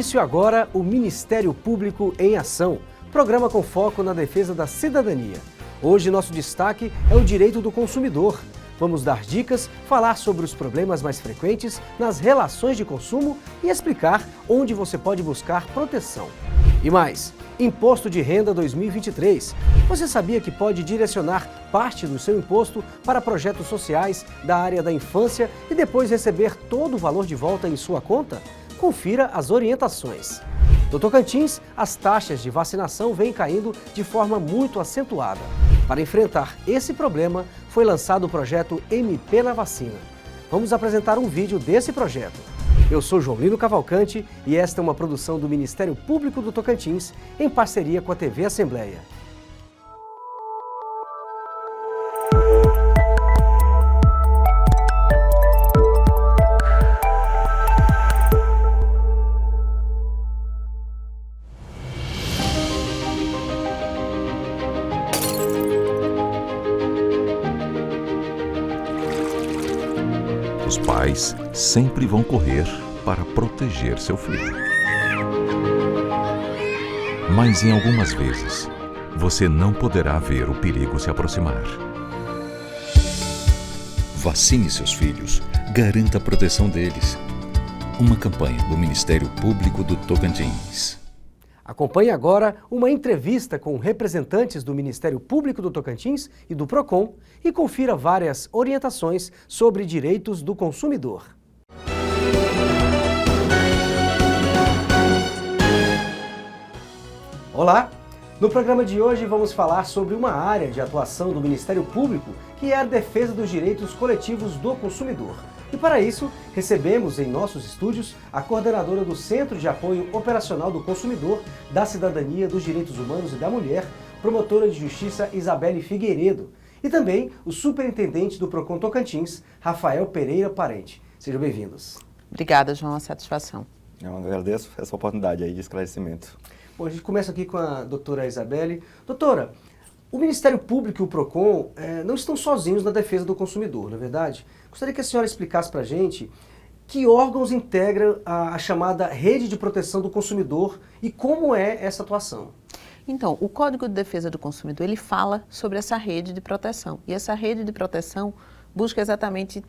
início agora o Ministério Público em Ação, programa com foco na defesa da cidadania. Hoje nosso destaque é o direito do consumidor. Vamos dar dicas, falar sobre os problemas mais frequentes nas relações de consumo e explicar onde você pode buscar proteção. E mais, Imposto de Renda 2023. Você sabia que pode direcionar parte do seu imposto para projetos sociais da área da infância e depois receber todo o valor de volta em sua conta? Confira as orientações. No Tocantins, as taxas de vacinação vêm caindo de forma muito acentuada. Para enfrentar esse problema, foi lançado o projeto MP na Vacina. Vamos apresentar um vídeo desse projeto. Eu sou João Lino Cavalcante e esta é uma produção do Ministério Público do Tocantins, em parceria com a TV Assembleia. Os pais sempre vão correr para proteger seu filho. Mas em algumas vezes, você não poderá ver o perigo se aproximar. Vacine seus filhos, garanta a proteção deles. Uma campanha do Ministério Público do Tocantins. Acompanhe agora uma entrevista com representantes do Ministério Público do Tocantins e do PROCON e confira várias orientações sobre direitos do consumidor. Olá! No programa de hoje vamos falar sobre uma área de atuação do Ministério Público que é a defesa dos direitos coletivos do consumidor. E para isso, recebemos em nossos estúdios a coordenadora do Centro de Apoio Operacional do Consumidor, da Cidadania, dos Direitos Humanos e da Mulher, promotora de Justiça Isabelle Figueiredo, e também o superintendente do PROCON Tocantins, Rafael Pereira Parente. Sejam bem-vindos. Obrigada, João, a satisfação. Eu agradeço essa oportunidade aí de esclarecimento. Bom, a gente começa aqui com a doutora Isabelle. Doutora, o Ministério Público e o PROCON não estão sozinhos na defesa do consumidor, não é verdade? Gostaria que a senhora explicasse para a gente que órgãos integram a chamada Rede de Proteção do Consumidor e como é essa atuação. Então, o Código de Defesa do Consumidor, ele fala sobre essa rede de proteção. E essa rede de proteção busca exatamente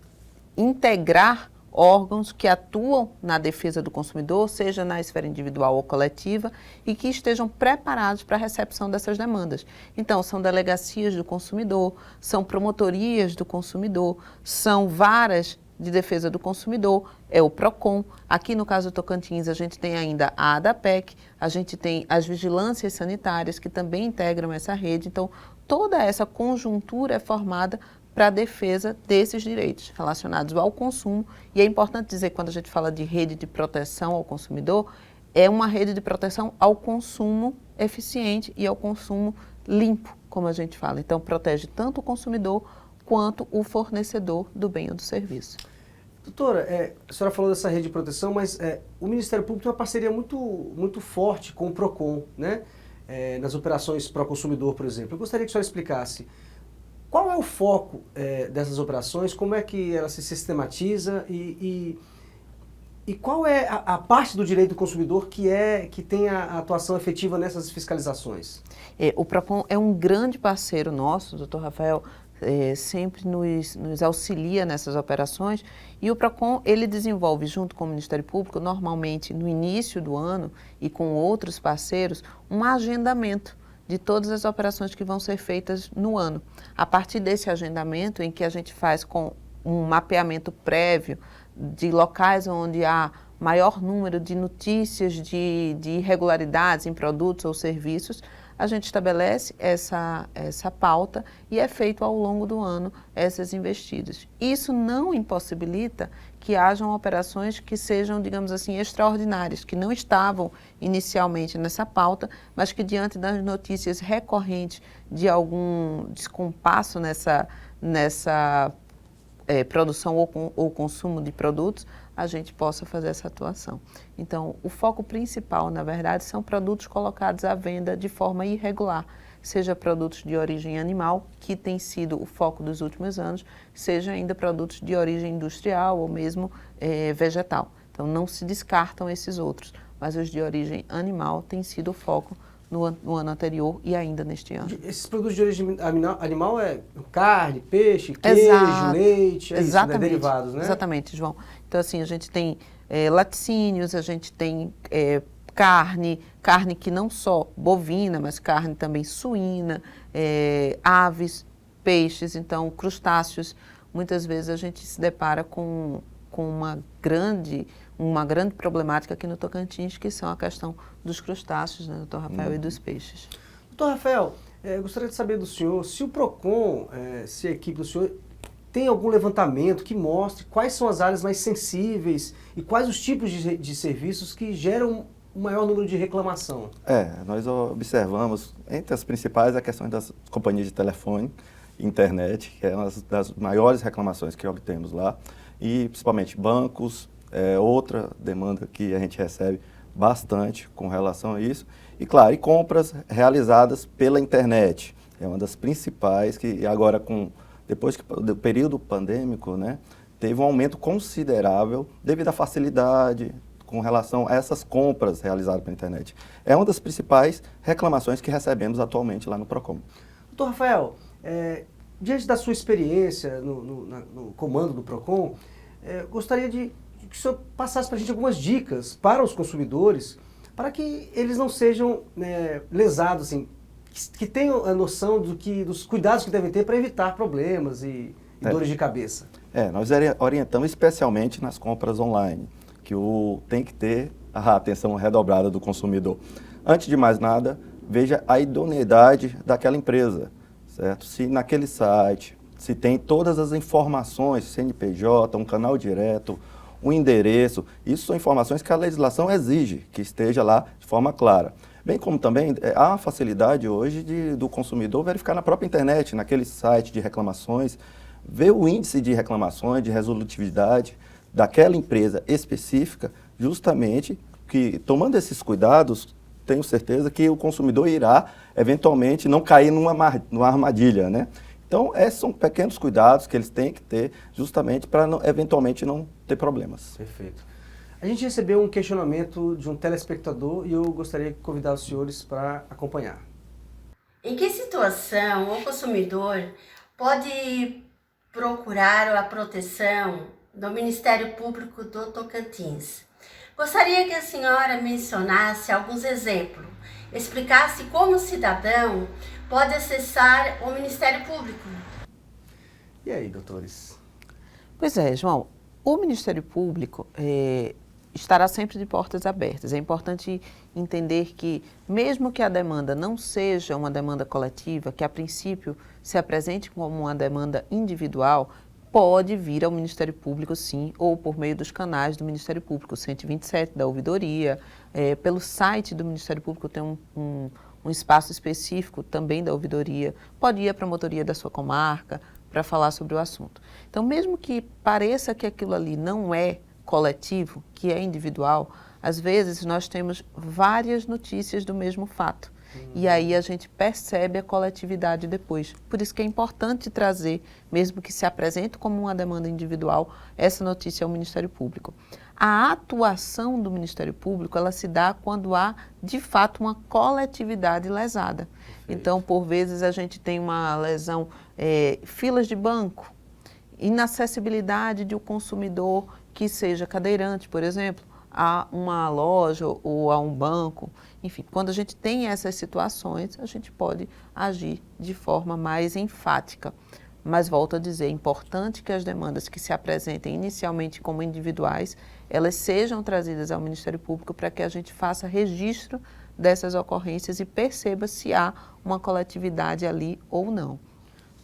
integrar órgãos que atuam na defesa do consumidor, seja na esfera individual ou coletiva, e que estejam preparados para a recepção dessas demandas. Então, são delegacias do consumidor, são promotorias do consumidor, são varas de defesa do consumidor, é o PROCON. Aqui no caso do Tocantins, a gente tem ainda a ADAPEC, a gente tem as vigilâncias sanitárias que também integram essa rede. Então, toda essa conjuntura é formada para a defesa desses direitos relacionados ao consumo. E é importante dizer que quando a gente fala de rede de proteção ao consumidor, é uma rede de proteção ao consumo eficiente e ao consumo limpo, como a gente fala. Então, protege tanto o consumidor quanto o fornecedor do bem ou do serviço. Doutora, a senhora falou dessa rede de proteção, mas o Ministério Público tem uma parceria muito forte com o PROCON, né? Nas operações pró-consumidor, por exemplo. Eu gostaria que a senhora explicasse qual é o foco dessas operações, como é que ela se sistematiza e qual é a parte do direito do consumidor que tem a atuação efetiva nessas fiscalizações? O PROCON é um grande parceiro nosso, doutor Rafael, sempre nos auxilia nessas operações, e o PROCON ele desenvolve junto com o Ministério Público, normalmente no início do ano e com outros parceiros, um agendamento de todas as operações que vão ser feitas no ano. A partir desse agendamento, em que a gente faz com um mapeamento prévio de locais onde há maior número de notícias de irregularidades em produtos ou serviços, a gente estabelece essa pauta e é feito ao longo do ano essas investidas. Isso não impossibilita que hajam operações que sejam, digamos assim, extraordinárias, que não estavam inicialmente nessa pauta, mas que diante das notícias recorrentes de algum descompasso nessa produção ou consumo de produtos, a gente possa fazer essa atuação. Então, o foco principal, na verdade, são produtos colocados à venda de forma irregular, seja produtos de origem animal, que tem sido o foco dos últimos anos, seja ainda produtos de origem industrial ou mesmo vegetal. Então, não se descartam esses outros, mas os de origem animal têm sido o foco no ano anterior e ainda neste ano. Esses produtos de origem animal é carne, peixe, queijo, Exato. leite, Exatamente. isso, né? Derivados, né? Exatamente, João. Então, assim, a gente tem laticínios, a gente tem carne que não só bovina, mas carne também suína, aves, peixes, então crustáceos. Muitas vezes a gente se depara com uma grande problemática aqui no Tocantins, que são a questão dos crustáceos, né, doutor Rafael, e dos peixes. Doutor Rafael, gostaria de saber do senhor se o PROCON, se a equipe do senhor tem algum levantamento que mostre quais são as áreas mais sensíveis e quais os tipos de serviços que geram o maior número de reclamação. Nós observamos, entre as principais, a questão das companhias de telefone e internet, que é uma das maiores reclamações que obtemos lá, e principalmente bancos, outra demanda que a gente recebe bastante com relação a isso, e claro, e compras realizadas pela internet, é uma das principais, que agora depois do período pandêmico, né, teve um aumento considerável devido à facilidade com relação a essas compras realizadas pela internet. É uma das principais reclamações que recebemos atualmente lá no PROCON. Doutor Rafael, diante da sua experiência no comando do PROCON, gostaria de que o senhor passasse para a gente algumas dicas para os consumidores, para que eles não sejam lesados, assim, que tenham a noção dos cuidados que devem ter para evitar problemas e dores de cabeça. Nós orientamos especialmente nas compras online, que tem que ter a atenção redobrada do consumidor. Antes de mais nada, veja a idoneidade daquela empresa, certo? Se naquele site, se tem todas as informações, CNPJ, um canal direto, um endereço, isso são informações que a legislação exige que esteja lá de forma clara. Bem como também há a facilidade hoje do consumidor verificar na própria internet, naquele site de reclamações, ver o índice de reclamações, de resolutividade daquela empresa específica, justamente que, tomando esses cuidados, tenho certeza que o consumidor irá, eventualmente, não cair numa armadilha, né? Então, são pequenos cuidados que eles têm que ter, justamente para, eventualmente, não ter problemas. Perfeito. A gente recebeu um questionamento de um telespectador e eu gostaria de convidar os senhores para acompanhar. Em que situação o consumidor pode procurar a proteção do Ministério Público do Tocantins? Gostaria que a senhora mencionasse alguns exemplos, explicasse como o cidadão pode acessar o Ministério Público. E aí, doutores? Pois é, João, o Ministério Público estará sempre de portas abertas. É importante entender que, mesmo que a demanda não seja uma demanda coletiva, que a princípio se apresente como uma demanda individual, pode vir ao Ministério Público, sim, ou por meio dos canais do Ministério Público, 127 da ouvidoria, pelo site do Ministério Público tem um espaço específico também da ouvidoria, pode ir à promotoria da sua comarca para falar sobre o assunto. Então, mesmo que pareça que aquilo ali não é coletivo, que é individual, às vezes nós temos várias notícias do mesmo fato. E aí a gente percebe a coletividade depois. Por isso que é importante trazer, mesmo que se apresente como uma demanda individual, essa notícia ao Ministério Público. A atuação do Ministério Público, ela se dá quando há, de fato, uma coletividade lesada. Perfeito. Então, por vezes, a gente tem uma lesão, filas de banco, inacessibilidade de um consumidor que seja cadeirante, por exemplo, a uma loja ou a um banco. Enfim, quando a gente tem essas situações, a gente pode agir de forma mais enfática. Mas volto a dizer, é importante que as demandas que se apresentem inicialmente como individuais, elas sejam trazidas ao Ministério Público para que a gente faça registro dessas ocorrências e perceba se há uma coletividade ali ou não.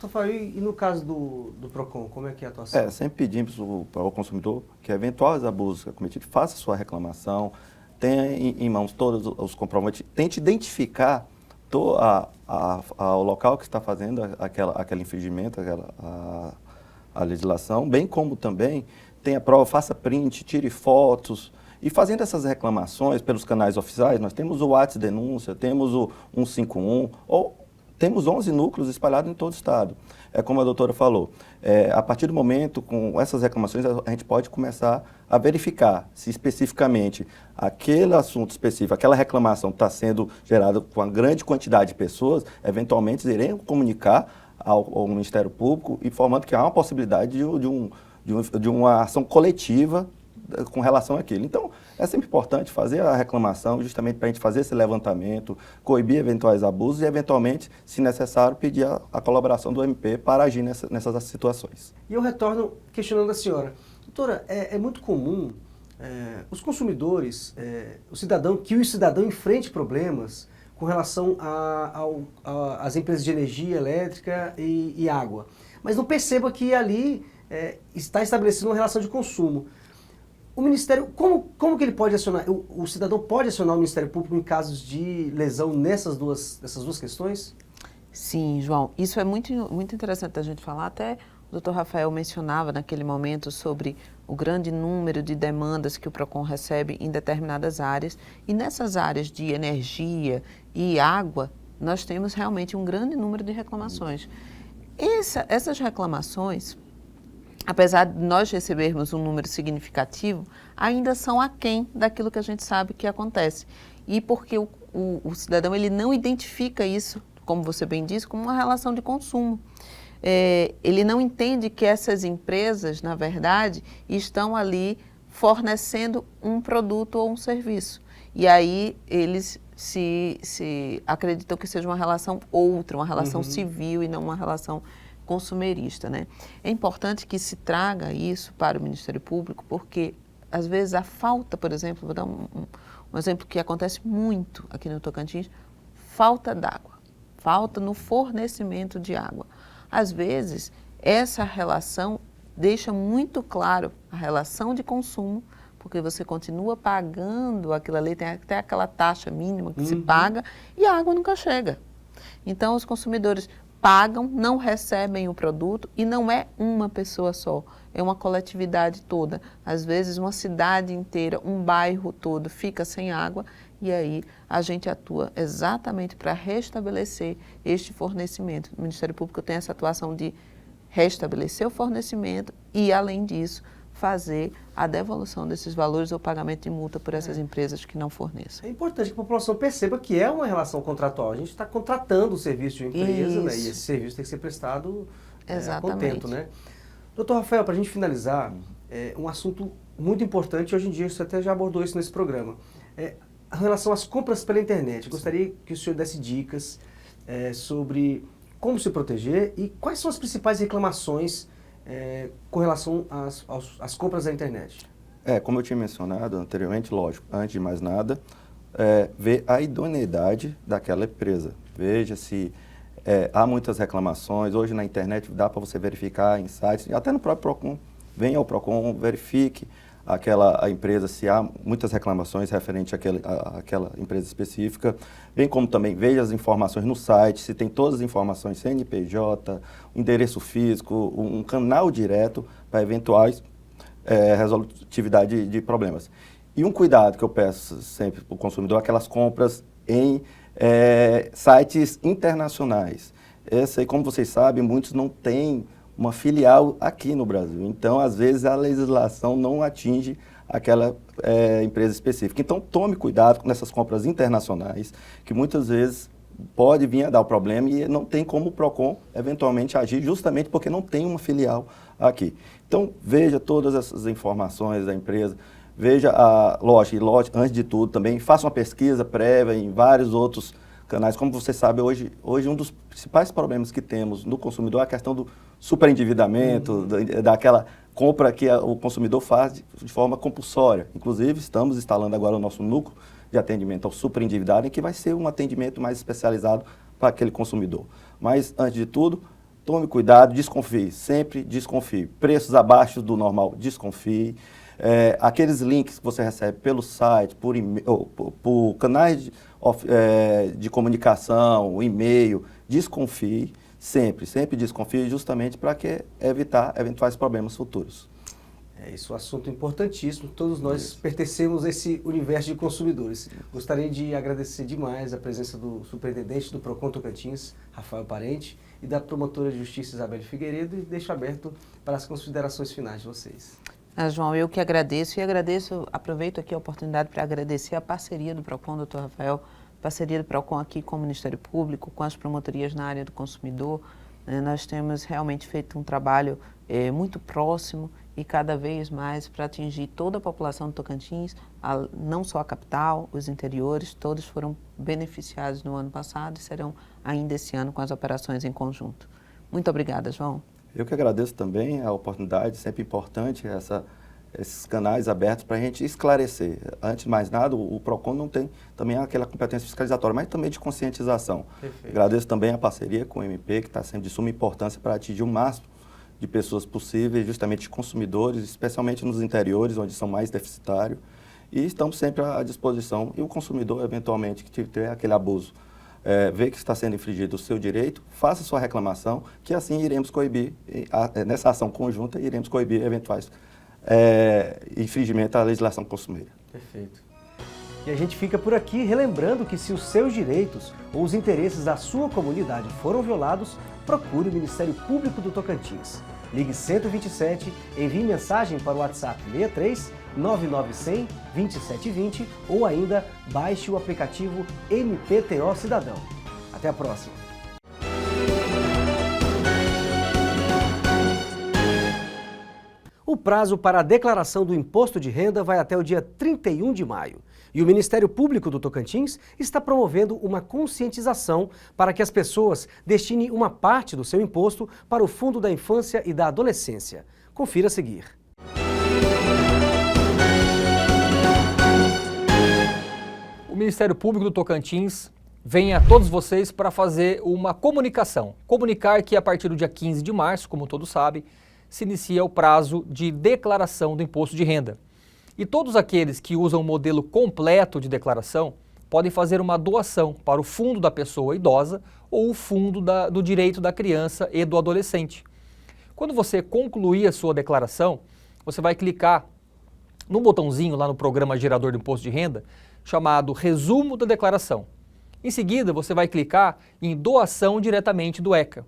Rafael, e no caso do PROCON, como é que é a atuação? Sempre pedimos ao consumidor que eventuais abusos cometidos, faça sua reclamação, tenha em mãos todos os comprovantes, tente identificar o local que está fazendo aquele infringimento, a legislação, bem como também tenha prova, faça print, tire fotos. E fazendo essas reclamações pelos canais oficiais, nós temos o WhatsApp Denúncia, temos o 151, ou temos 11 núcleos espalhados em todo o estado. É como a doutora falou, a partir do momento, com essas reclamações, a gente pode começar a verificar se especificamente aquele assunto específico, aquela reclamação está sendo gerada com uma grande quantidade de pessoas, eventualmente iremos comunicar ao Ministério Público, informando que há uma possibilidade de uma ação coletiva com relação àquilo. Então, é sempre importante fazer a reclamação, justamente para a gente fazer esse levantamento, coibir eventuais abusos e, eventualmente, se necessário, pedir a colaboração do MP para agir nessas situações. E eu retorno questionando a senhora. Doutora, é muito comum os consumidores, o cidadão enfrente problemas com relação às empresas de energia elétrica e água, mas não perceba que ali está estabelecida uma relação de consumo. O Ministério, como que ele pode acionar, o cidadão pode acionar o Ministério Público em casos de lesão nessas duas questões? Sim, João, isso é muito interessante a gente falar. Até o Dr. Rafael mencionava naquele momento sobre o grande número de demandas que o PROCON recebe em determinadas áreas. E nessas áreas de energia e água, nós temos realmente um grande número de reclamações. Essas reclamações, apesar de nós recebermos um número significativo, ainda são aquém daquilo que a gente sabe que acontece. E porque o cidadão ele não identifica isso, como você bem disse, como uma relação de consumo. Ele não entende que essas empresas, na verdade, estão ali fornecendo um produto ou um serviço. E aí eles se acreditam que seja uma relação outra, uma relação civil e não uma relação consumerista, né? É importante que se traga isso para o Ministério Público, porque às vezes a falta, por exemplo, vou dar um exemplo que acontece muito aqui no Tocantins, falta d'água, falta no fornecimento de água. Às vezes, essa relação deixa muito claro a relação de consumo, porque você continua pagando aquilo ali, tem até aquela taxa mínima que se paga, e a água nunca chega. Então, os consumidores pagam, não recebem o produto, e não é uma pessoa só, é uma coletividade toda. Às vezes, uma cidade inteira, um bairro todo fica sem água, e aí a gente atua exatamente para restabelecer este fornecimento. O Ministério Público tem essa atuação de restabelecer o fornecimento e, além disso, fazer a devolução desses valores ou pagamento de multa por essas empresas que não forneçam. É importante que a população perceba que é uma relação contratual. A gente está contratando o serviço de uma empresa, né? E esse serviço tem que ser prestado a contento, né? Doutor Rafael, para a gente finalizar, um assunto muito importante, hoje em dia você até já abordou isso nesse programa, em relação às compras pela internet. Gostaria que o senhor desse dicas sobre como se proteger e quais são as principais reclamações com relação às compras da internet. Como eu tinha mencionado anteriormente, lógico, antes de mais nada, ver a idoneidade daquela empresa. Veja se há muitas reclamações. Hoje na internet dá para você verificar em sites, até no próprio PROCON. Venha ao PROCON, verifique a empresa, se há muitas reclamações referente àquela empresa específica, bem como também veja as informações no site, se tem todas as informações, CNPJ, endereço físico, um canal direto para eventuais resolutividade de problemas. E um cuidado que eu peço sempre para o consumidor, aquelas compras em sites internacionais. Essa aí, como vocês sabem, muitos não têm uma filial aqui no Brasil. Então, às vezes, a legislação não atinge aquela empresa específica. Então, tome cuidado com essas compras internacionais, que muitas vezes pode vir a dar o problema e não tem como o PROCON eventualmente agir, justamente porque não tem uma filial aqui. Então, veja todas essas informações da empresa, veja lógico, antes de tudo também, faça uma pesquisa prévia em vários outros canais. Como você sabe, hoje um dos principais problemas que temos no consumidor é a questão do superendividamento, daquela compra que o consumidor faz de forma compulsória. Inclusive, estamos instalando agora o nosso núcleo de atendimento ao superendividado, em que vai ser um atendimento mais especializado para aquele consumidor. Mas, antes de tudo, tome cuidado, desconfie, sempre desconfie. Preços abaixo do normal, desconfie. Aqueles links que você recebe pelo site, por e-mail, por canais de comunicação, e-mail, desconfie, sempre desconfie, justamente para evitar eventuais problemas futuros. É isso, um assunto importantíssimo. Todos nós pertencemos a esse universo de consumidores. Gostaria de agradecer demais a presença do superintendente do PROCON Tocantins, Rafael Parente, e da promotora de justiça Isabelle Figueiredo, e deixo aberto para as considerações finais de vocês. João, eu que agradeço aproveito aqui a oportunidade para agradecer a parceria do PROCON, doutor Rafael, parceria do PROCON aqui com o Ministério Público, com as promotorias na área do consumidor. Nós temos realmente feito um trabalho muito próximo e cada vez mais para atingir toda a população do Tocantins, não só a capital, os interiores, todos foram beneficiados no ano passado e serão ainda esse ano com as operações em conjunto. Muito obrigada, João. Eu que agradeço também a oportunidade, sempre importante esses canais abertos para a gente esclarecer. Antes de mais nada, o PROCON não tem também aquela competência fiscalizatória, mas também de conscientização. Perfeito. Agradeço também a parceria com o MP, que está sendo de suma importância para atingir o máximo de pessoas possíveis, justamente de consumidores, especialmente nos interiores, onde são mais deficitários. E estamos sempre à disposição. E o consumidor, eventualmente, que tiver aquele abuso, vê que está sendo infringido o seu direito, faça sua reclamação, que assim iremos coibir, nessa ação conjunta, iremos coibir eventuais infringimento à legislação consumeira. Perfeito. E a gente fica por aqui relembrando que se os seus direitos ou os interesses da sua comunidade foram violados, procure o Ministério Público do Tocantins. Ligue 127, envie mensagem para o WhatsApp 63 9900 2720 ou ainda baixe o aplicativo MPTO Cidadão. Até a próxima! O prazo para a declaração do imposto de renda vai até o dia 31 de maio. E o Ministério Público do Tocantins está promovendo uma conscientização para que as pessoas destinem uma parte do seu imposto para o Fundo da Infância e da Adolescência. Confira a seguir. O Ministério Público do Tocantins vem a todos vocês para fazer uma comunicação. Comunicar que a partir do dia 15 de março, como todos sabem, se inicia o prazo de declaração do imposto de renda. E todos aqueles que usam o modelo completo de declaração podem fazer uma doação para o fundo da pessoa idosa ou o fundo do direito da criança e do adolescente. Quando você concluir a sua declaração, você vai clicar no botãozinho lá no programa gerador do imposto de renda, chamado Resumo da Declaração. Em seguida, você vai clicar em Doação diretamente do ECA.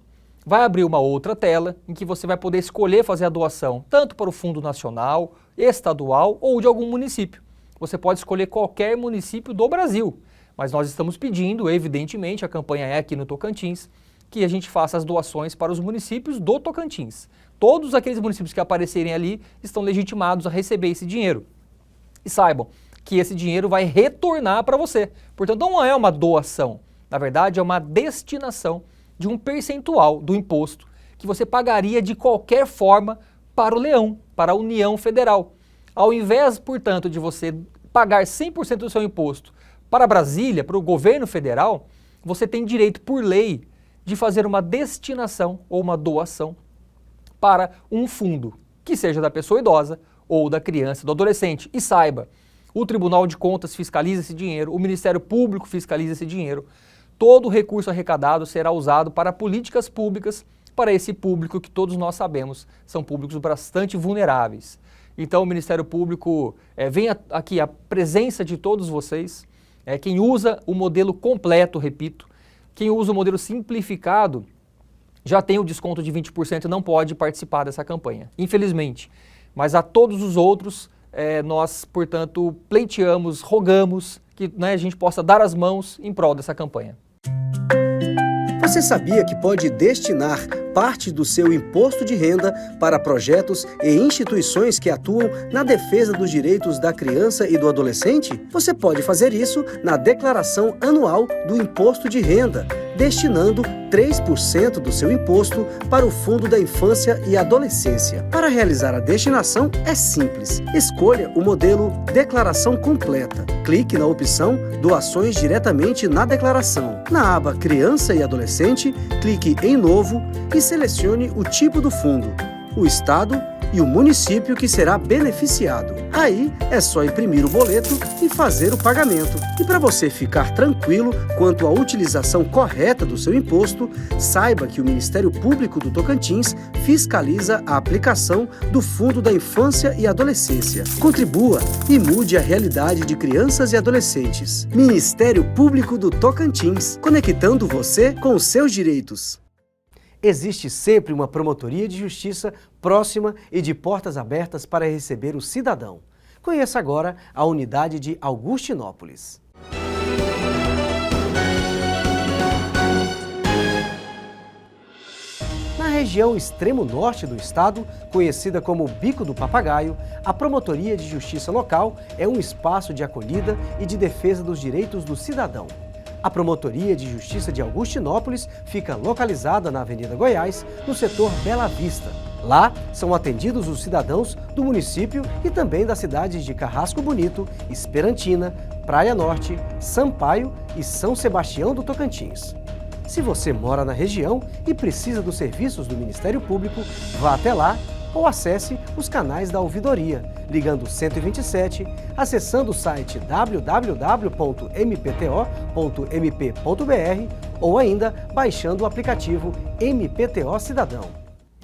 Vai abrir uma outra tela em que você vai poder escolher fazer a doação tanto para o Fundo Nacional, estadual ou de algum município. Você pode escolher qualquer município do Brasil, mas nós estamos pedindo, evidentemente, a campanha é aqui no Tocantins, que a gente faça as doações para os municípios do Tocantins. Todos aqueles municípios que aparecerem ali estão legitimados a receber esse dinheiro. E saibam que esse dinheiro vai retornar para você. Portanto, não é uma doação, na verdade é uma destinação de um percentual do imposto que você pagaria de qualquer forma para o leão, para a União Federal. Ao invés, portanto, de você pagar 100% do seu imposto para Brasília, para o governo federal, você tem direito, por lei, de fazer uma destinação ou uma doação para um fundo, que seja da pessoa idosa ou da criança, do adolescente. E saiba, o Tribunal de Contas fiscaliza esse dinheiro, o Ministério Público fiscaliza esse dinheiro. Todo o recurso arrecadado será usado para políticas públicas, para esse público que todos nós sabemos são públicos bastante vulneráveis. Então o Ministério Público vem aqui a presença de todos vocês, quem usa o modelo completo, repito, quem usa o modelo simplificado já tem o desconto de 20% e não pode participar dessa campanha, infelizmente. Mas a todos os outros, nós, portanto, pleiteamos, rogamos que a gente possa dar as mãos em prol dessa campanha. Você sabia que pode destinar parte do seu imposto de renda para projetos e instituições que atuam na defesa dos direitos da criança e do adolescente? Você pode fazer isso na declaração anual do imposto de renda, destinando 3% do seu imposto para o Fundo da Infância e Adolescência. Para realizar a destinação é simples. Escolha o modelo Declaração Completa. Clique na opção Doações diretamente na declaração. Na aba Criança e Adolescente, clique em Novo e selecione o tipo do fundo, o estado e o município que será beneficiado. Aí é só imprimir o boleto e fazer o pagamento. E para você ficar tranquilo quanto à utilização correta do seu imposto, saiba que o Ministério Público do Tocantins fiscaliza a aplicação do Fundo da Infância e Adolescência. Contribua e mude a realidade de crianças e adolescentes. Ministério Público do Tocantins, conectando você com os seus direitos. Existe sempre uma promotoria de justiça próxima e de portas abertas para receber o cidadão. Conheça agora a unidade de Augustinópolis. Na região extremo norte do estado, conhecida como Bico do Papagaio, a Promotoria de Justiça Local é um espaço de acolhida e de defesa dos direitos do cidadão. A Promotoria de Justiça de Augustinópolis fica localizada na Avenida Goiás, no setor Bela Vista. Lá são atendidos os cidadãos do município e também das cidades de Carrasco Bonito, Esperantina, Praia Norte, Sampaio e São Sebastião do Tocantins. Se você mora na região e precisa dos serviços do Ministério Público, vá até lá ou acesse os canais da ouvidoria, ligando 127, acessando o site www.mpto.mp.br ou ainda baixando o aplicativo MPTO Cidadão.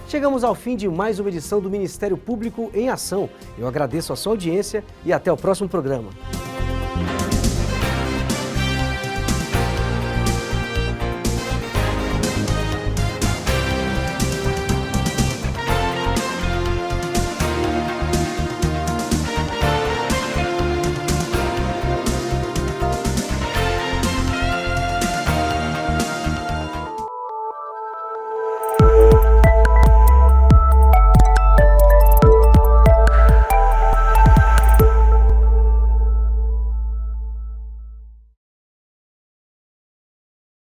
Chegamos ao fim de mais uma edição do Ministério Público em Ação. Eu agradeço a sua audiência e até o próximo programa.